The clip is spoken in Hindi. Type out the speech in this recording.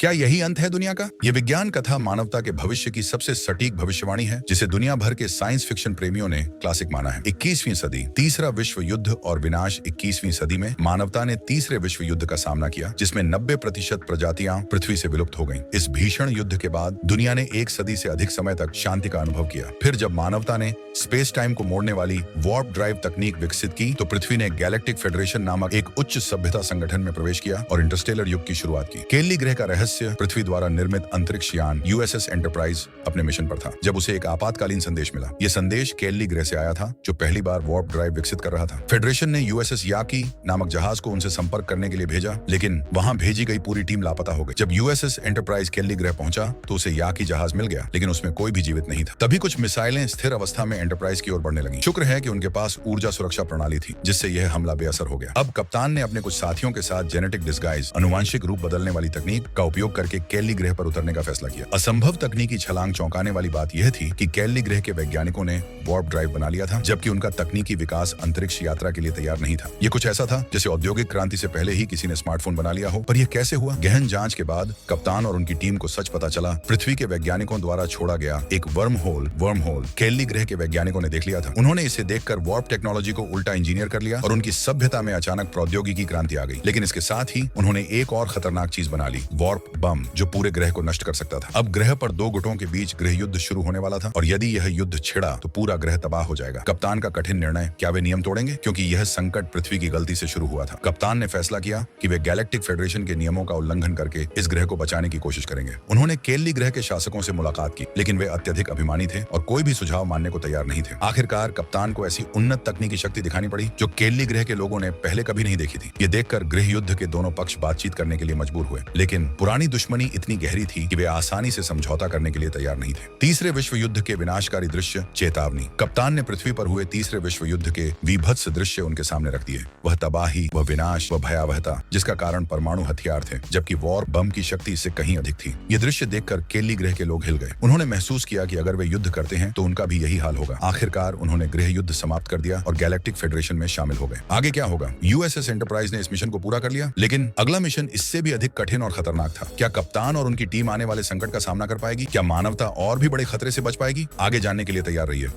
क्या यही अंत है दुनिया का? ये विज्ञान कथा मानवता के भविष्य की सबसे सटीक भविष्यवाणी है, जिसे दुनिया भर के साइंस फिक्शन प्रेमियों ने क्लासिक माना है। 21वीं सदी, तीसरा विश्व युद्ध और विनाश। 21वीं सदी में मानवता ने तीसरे विश्व युद्ध का सामना किया, जिसमें 90% प्रजातियां पृथ्वी से विलुप्त हो गईं। इस भीषण युद्ध के बाद दुनिया ने एक सदी से अधिक समय तक शांति का अनुभव किया। फिर जब मानवता ने स्पेस टाइम को मोड़ने वाली वार्प ड्राइव तकनीक विकसित की, तो पृथ्वी ने गैलेक्टिक फेडरेशन नामक एक उच्च सभ्यता संगठन में प्रवेश किया और इंटरस्टेलर युग की शुरुआत की। केल्ली ग्रह का रहस्य पृथ्वी द्वारा निर्मित अंतरिक्ष यान यूएसएस एंटरप्राइज अपने मिशन पर था, जब उसे एक आपातकालीन संदेश मिला। यह संदेश केल्ली ग्रह से आया था, जो पहली बार वार्प ड्राइव विकसित कर रहा था। फेडरेशन ने यूएसएस याकी नामक जहाज को उनसे संपर्क करने के लिए भेजा, लेकिन वहां भेजी गई पूरी टीम लापता हो गई। जब यूएसएस एंटरप्राइज केल्ली ग्रह पहुंचा, तो उसे याकी जहाज मिल गया, लेकिन उसमें कोई भी जीवित नहीं था। तभी कुछ मिसाइलें स्थिर अवस्था में एंटरप्राइज की ओर बढ़ने लगी। शुक्र है कि उनके पास ऊर्जा सुरक्षा प्रणाली थी, जिससे यह हमला बेअसर हो गया। अब कप्तान ने अपने कुछ साथियों के साथ जेनेटिक डिस्गाइज, अनुवांशिक रूप बदलने वाली तकनीक का उपयोग करके केल्ली ग्रह पर उतरने का फैसला किया। असंभव तकनीकी छलांग चौंकाने वाली बात यह थी कि केल्ली ग्रह के वैज्ञानिकों ने वार्प ड्राइव बना लिया था, जबकि उनका तकनीकी विकास अंतरिक्ष यात्रा के लिए तैयार नहीं था। ये कुछ ऐसा था जैसे औद्योगिक क्रांति से पहले ही किसी ने स्मार्टफोन बना लिया हो। पर यह कैसे हुआ? गहन जांच के बाद कप्तान और उनकी टीम को सच पता चला। पृथ्वी के वैज्ञानिकों द्वारा छोड़ा गया एक वर्म होल केल्ली ग्रह के वैज्ञानिकों ने देख लिया था। उन्होंने इसे देखकर वार्प टेक्नोलॉजी को उल्टा इंजीनियर कर लिया और उनकी सभ्यता में अचानक प्रौद्योगिकी क्रांति आ गई। लेकिन इसके साथ ही उन्होंने एक और खतरनाक चीज बना ली, वार्प बम, जो पूरे ग्रह को नष्ट कर सकता था। अब ग्रह पर दो गुटों के बीच गृह युद्ध शुरू होने वाला था, और यदि यह युद्ध छिड़ा तो पूरा ग्रह तबाह हो जाएगा। कप्तान का कठिन निर्णय, क्या वे नियम तोड़ेंगे? क्योंकि यह संकट पृथ्वी की गलती से शुरू हुआ था। कप्तान ने फैसला किया कि वे गैलेक्टिक फेडरेशन के नियमों का उल्लंघन करके इस ग्रह को बचाने की कोशिश करेंगे। उन्होंने केल्ली ग्रह के शासकों से मुलाकात की, लेकिन वे अत्यधिक अभिमानी थे और कोई भी सुझाव मानने को तैयार नहीं थे। आखिरकार कप्तान को ऐसी उन्नत तकनीकी शक्ति दिखानी पड़ी, जो केल्ली ग्रह के लोगों ने पहले कभी नहीं देखी थी। ये देखकर गृह युद्ध के दोनों पक्ष बातचीत करने के लिए मजबूर हुए, लेकिन पुरानी दुश्मनी इतनी गहरी थी कि वे आसानी से समझौता करने के लिए तैयार नहीं थे। तीसरे विश्व युद्ध के विनाशकारी दृश्य, चेतावनी। कप्तान ने पृथ्वी पर हुए तीसरे विश्व युद्ध के वीभत्स दृश्य उनके सामने रख दिए। वह तबाही, वह विनाश, वह भयावहता, जिसका कारण परमाणु हथियार थे, जबकि वार्प बम की शक्ति इससे कहीं अधिक थी। ये दृश्य देखकर केल्ली ग्रह के लोग हिल गए। उन्होंने महसूस किया कि अगर वे युद्ध करते हैं तो उनका भी यही हाल होगा। आखिरकार उन्होंने गृह युद्ध समाप्त कर दिया और गैलेक्टिक फेडरेशन में शामिल हो गए। आगे क्या होगा? यूएसएस एंटरप्राइज ने इस मिशन को पूरा कर लिया, लेकिन अगला मिशन इससे भी अधिक कठिन और खतरनाक था। क्या कप्तान और उनकी टीम आने वाले संकट का सामना कर पाएगी? क्या मानवता और भी बड़े खतरे से बच पाएगी? आगे जानने के लिए तैयार रहिए।